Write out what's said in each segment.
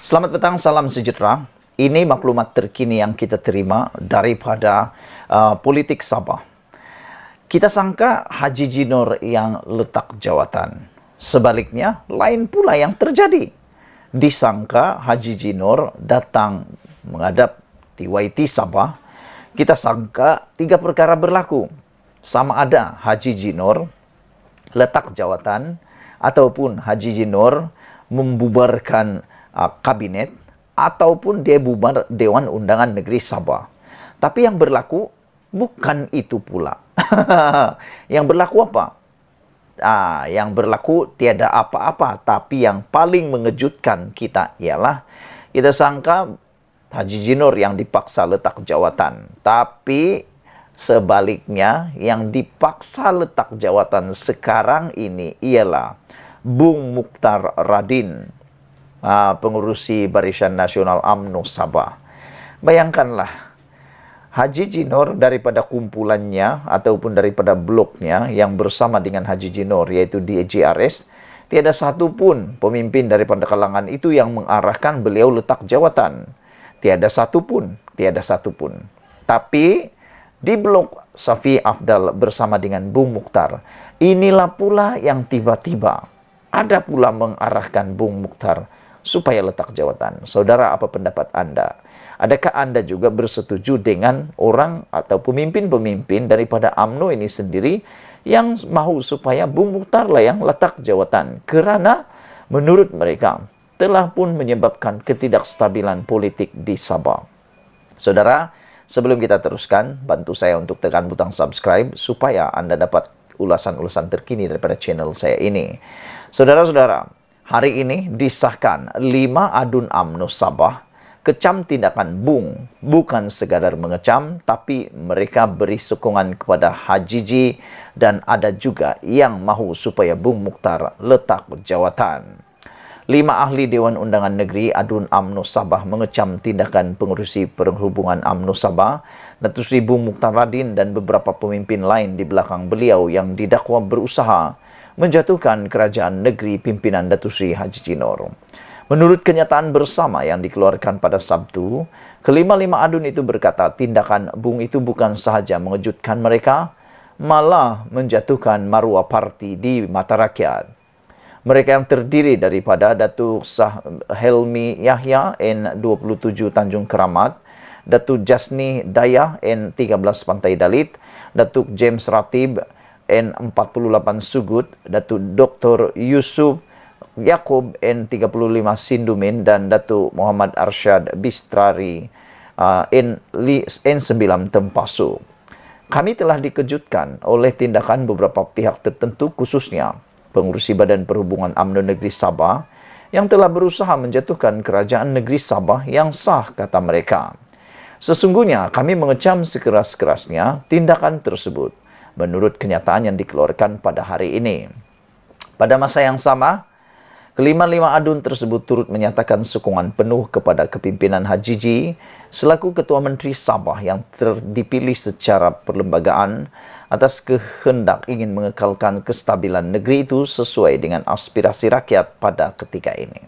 Selamat petang, salam sejahtera. Ini maklumat terkini yang kita terima daripada politik Sabah. Kita sangka Haji Jinor yang letak jawatan. Sebaliknya, lain pula yang terjadi. Disangka Haji Jinor datang menghadap TYT Sabah. Kita sangka 3 perkara berlaku. Sama ada Haji Jinor letak jawatan ataupun Haji Jinor membubarkan kabinet ataupun dia bubar Dewan Undangan Negeri Sabah. Tapi yang berlaku bukan itu pula. Yang berlaku apa? Yang berlaku tiada apa-apa, tapi yang paling mengejutkan kita ialah kita sangka Haji Jinor yang dipaksa letak jawatan, tapi sebaliknya yang dipaksa letak jawatan sekarang ini ialah Bung Mukhtar Radin, pengurusi Barisan Nasional UMNO Sabah. Bayangkanlah, Haji Jinor daripada kumpulannya ataupun daripada bloknya yang bersama dengan Haji Jinor, yaitu DJRS, tiada satu pun pemimpin daripada kalangan itu yang mengarahkan beliau letak jawatan. Tiada satu pun. Tapi di blok Safi Afdal bersama dengan Bung Mukhtar, inilah pula yang tiba-tiba ada pula mengarahkan Bung Mukhtar supaya letak jawatan. Saudara, apa pendapat Anda? Adakah Anda juga bersetuju dengan orang atau pemimpin-pemimpin daripada UMNO ini sendiri yang mahu supaya Bung Mukhtar lah yang letak jawatan? Kerana menurut mereka telah pun menyebabkan ketidakstabilan politik di Sabah. Saudara, sebelum kita teruskan, bantu saya untuk tekan butang subscribe supaya Anda dapat ulasan-ulasan terkini daripada channel saya ini. Saudara-saudara, hari ini disahkan 5 adun UMNO Sabah kecam tindakan Bung. Bukan sekadar mengecam, tapi mereka beri sokongan kepada Haji Ji dan ada juga yang mahu supaya Bung Mukhtar letak jawatan. 5 ahli Dewan Undangan Negeri adun UMNO Sabah mengecam tindakan pengurusi perhubungan UMNO Sabah, Datuk Seri Bung Mukhtar Radin dan beberapa pemimpin lain di belakang beliau yang didakwa berusaha menjatuhkan kerajaan negeri pimpinan Datuk Seri Haji Jinor. Menurut kenyataan bersama yang dikeluarkan pada Sabtu, kelima-lima adun itu berkata tindakan Bung itu bukan sahaja mengejutkan mereka, malah menjatuhkan maruah parti di mata rakyat. Mereka yang terdiri daripada Datuk Sah Helmi Yahya N27 Tanjung Keramat, Datuk Jasni Dayah N13 Pantai Dalit, Datuk James Ratib N48 Sugut, Datuk Dr. Yusuf Yaakob N35 Sindumin dan Datuk Muhammad Arsyad Bistrari N9 Tempasu. Kami telah dikejutkan oleh tindakan beberapa pihak tertentu, khususnya pengurusi Badan Perhubungan UMNO Negeri Sabah yang telah berusaha menjatuhkan kerajaan negeri Sabah yang sah, kata mereka. Sesungguhnya kami mengecam sekeras-kerasnya tindakan tersebut menurut kenyataan yang dikeluarkan pada hari ini. Pada masa yang sama, kelima-lima adun tersebut turut menyatakan sokongan penuh kepada kepimpinan Haji Ji selaku Ketua Menteri Sabah yang dipilih secara perlembagaan atas kehendak ingin mengekalkan kestabilan negeri itu sesuai dengan aspirasi rakyat pada ketika ini.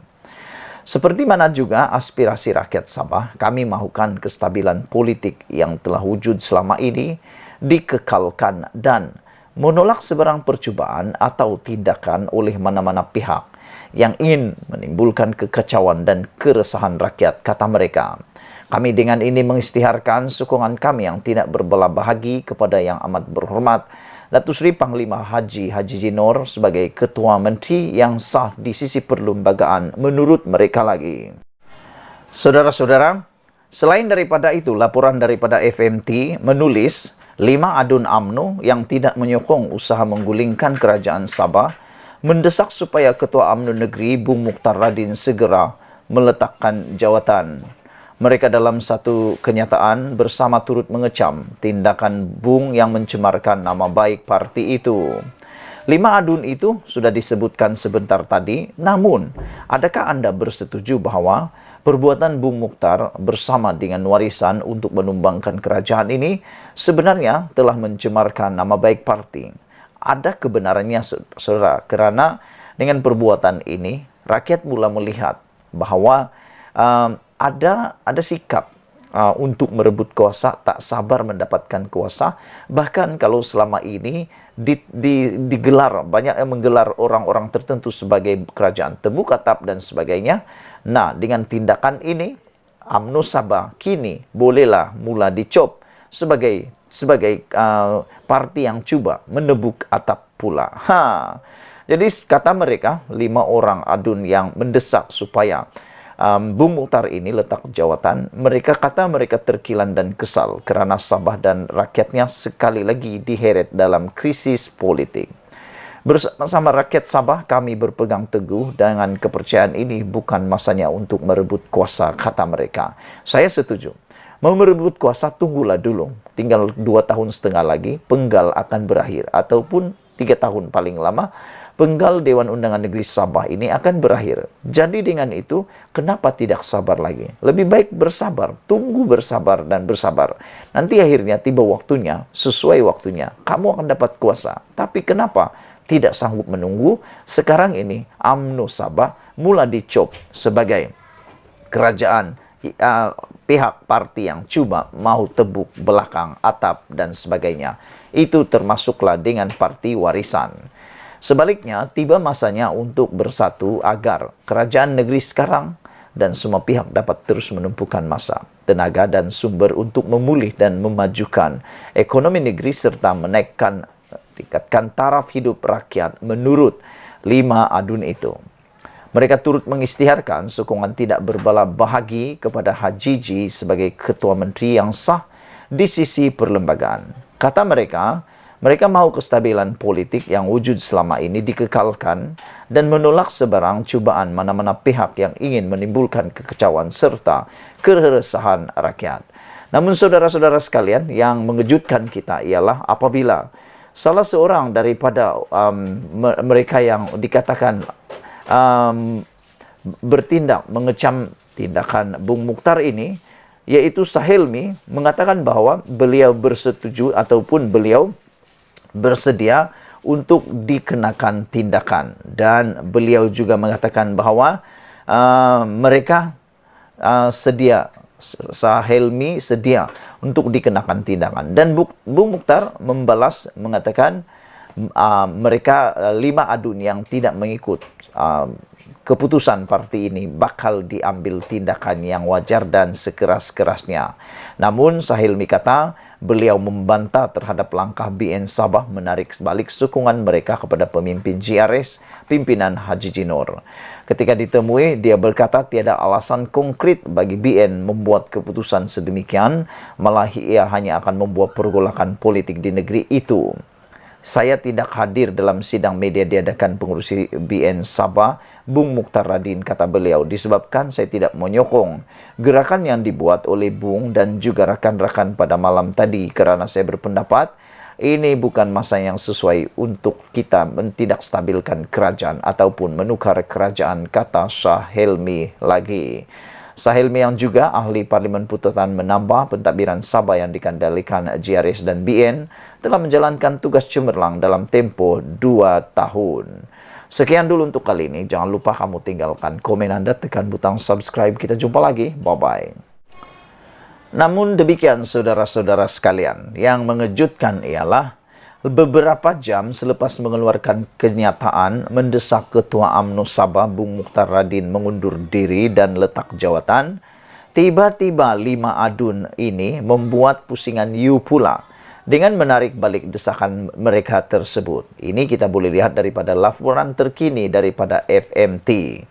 Seperti mana juga aspirasi rakyat Sabah, kami mahukan kestabilan politik yang telah wujud selama ini dikekalkan dan menolak sebarang percubaan atau tindakan oleh mana-mana pihak yang ingin menimbulkan kekacauan dan keresahan rakyat, kata mereka. Kami dengan ini mengisytiharkan sokongan kami yang tidak berbelah bahagi kepada yang amat berhormat Datuk Seri Panglima Haji Jinor sebagai Ketua Menteri yang sah di sisi perlembagaan menurut mereka lagi. Saudara-saudara, selain daripada itu, laporan daripada FMT menulis 5 adun UMNO yang tidak menyokong usaha menggulingkan kerajaan Sabah mendesak supaya Ketua UMNO Negeri Bung Mukhtar Radin segera meletakkan jawatan. Mereka dalam satu kenyataan bersama turut mengecam tindakan Bung yang mencemarkan nama baik parti itu. 5 adun itu sudah disebutkan sebentar tadi, namun adakah Anda bersetuju bahawa perbuatan Bung Mukhtar bersama dengan warisan untuk menumbangkan kerajaan ini sebenarnya telah mencemarkan nama baik parti? Ada kebenarannya, saudara, kerana dengan perbuatan ini rakyat mula melihat bahawa ada sikap untuk merebut kuasa, tak sabar mendapatkan kuasa. Bahkan kalau selama ini digelar, banyak yang menggelar orang-orang tertentu sebagai kerajaan tembuk atap dan sebagainya. Nah, dengan tindakan ini, UMNO Sabah kini bolehlah mula dicop sebagai parti yang cuba menebuk atap pula. Jadi kata mereka, 5 orang adun yang mendesak supaya Bung Mukhtar ini letak jawatan, mereka terkilan dan kesal kerana Sabah dan rakyatnya sekali lagi diheret dalam krisis politik. Bersama rakyat Sabah, kami berpegang teguh dengan kepercayaan ini bukan masanya untuk merebut kuasa, kata mereka. Saya setuju. Mau merebut kuasa, tunggulah dulu. Tinggal 2,5 tahun lagi, penggal akan berakhir. Ataupun 3 tahun paling lama, penggal Dewan Undangan Negeri Sabah ini akan berakhir. Jadi dengan itu, kenapa tidak sabar lagi? Lebih baik bersabar, tunggu bersabar dan bersabar. Nanti akhirnya tiba waktunya, sesuai waktunya, kamu akan dapat kuasa. Tapi kenapa tidak sanggup menunggu? Sekarang ini, UMNO Sabah mula dicop sebagai kerajaan, pihak parti yang cuba mau tebuk belakang atap dan sebagainya. Itu termasuklah dengan parti warisan. Sebaliknya, tiba masanya untuk bersatu agar kerajaan negeri sekarang dan semua pihak dapat terus menumpukan masa, tenaga dan sumber untuk memulih dan memajukan ekonomi negeri serta tingkatkan taraf hidup rakyat menurut 5 adun itu. Mereka turut mengisytiharkan sokongan tidak berbala bahagi kepada Hajiji sebagai ketua menteri yang sah di sisi perlembagaan. Kata mereka mahu kestabilan politik yang wujud selama ini dikekalkan dan menolak sebarang cubaan mana-mana pihak yang ingin menimbulkan kekecauan serta keresahan rakyat. Namun saudara-saudara sekalian, yang mengejutkan kita ialah apabila salah seorang daripada mereka yang dikatakan bertindak mengecam tindakan Bung Mukhtar ini, yaitu Sahelmi, mengatakan bahwa beliau bersetuju ataupun beliau bersedia untuk dikenakan tindakan, dan beliau juga mengatakan bahwa mereka sedia, Sahelmi sedia untuk dikenakan tindakan, dan Bung Mukhtar membalas mengatakan mereka 5 adun yang tidak mengikut keputusan parti ini bakal diambil tindakan yang wajar dan sekeras-kerasnya. Namun Sahelmi kata beliau membantah terhadap langkah BN Sabah menarik balik sokongan mereka kepada pemimpin GRS, pimpinan Hajiji Noor. Ketika ditemui, dia berkata tiada alasan konkret bagi BN membuat keputusan sedemikian, malah ia hanya akan membuat pergolakan politik di negeri itu. Saya tidak hadir dalam sidang media diadakan pengurusi BN Sabah, Bung Mukhtar Radin, kata beliau, disebabkan saya tidak menyokong gerakan yang dibuat oleh Bung dan juga rakan-rakan pada malam tadi, kerana saya berpendapat ini bukan masa yang sesuai untuk kita tidak stabilkan kerajaan ataupun menukar kerajaan, kata Sahelmi lagi. Sahelmi yang juga ahli Parlimen Pututan menambah pentadbiran Sabah yang dikendalikan GRS dan BN telah menjalankan tugas cemerlang dalam tempoh 2 tahun. Sekian dulu untuk kali ini. Jangan lupa kamu tinggalkan komen Anda, tekan butang subscribe. Kita jumpa lagi. Bye-bye. Namun demikian saudara-saudara sekalian, yang mengejutkan ialah beberapa jam selepas mengeluarkan kenyataan mendesak Ketua UMNO Sabah Bung Mukhtar Radin mengundur diri dan letak jawatan, tiba-tiba 5 adun ini membuat pusingan you pula dengan menarik balik desakan mereka tersebut. Ini kita boleh lihat daripada laporan terkini daripada FMT.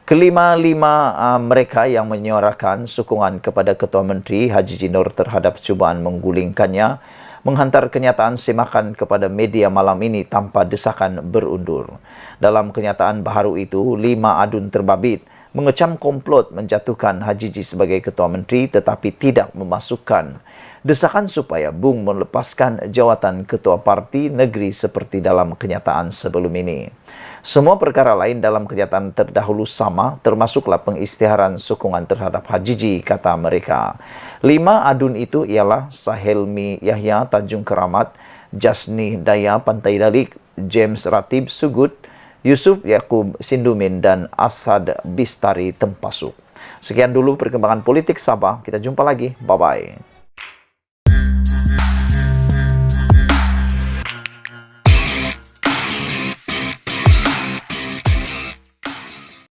Kelima-lima mereka yang menyuarakan sokongan kepada Ketua Menteri Hajiji Noor terhadap cubaan menggulingkannya, menghantar kenyataan semakan kepada media malam ini tanpa desakan berundur. Dalam kenyataan baharu itu, 5 adun terbabit mengecam komplot menjatuhkan Hajiji sebagai Ketua Menteri tetapi tidak memasukkan desakan supaya Bung melepaskan jawatan Ketua Parti Negeri seperti dalam kenyataan sebelum ini. Semua perkara lain dalam kenyataan terdahulu sama, termasuklah pengisytiharan sokongan terhadap Hajiji, kata mereka. 5 adun itu ialah Sahelmi Yahya Tanjung Keramat, Jasni Daya Pantai Dalik, James Ratib Sugut, Yusuf Yakub Sindumin, dan Asad Bistari Tempasuk. Sekian dulu perkembangan politik Sabah. Kita jumpa lagi. Bye-bye.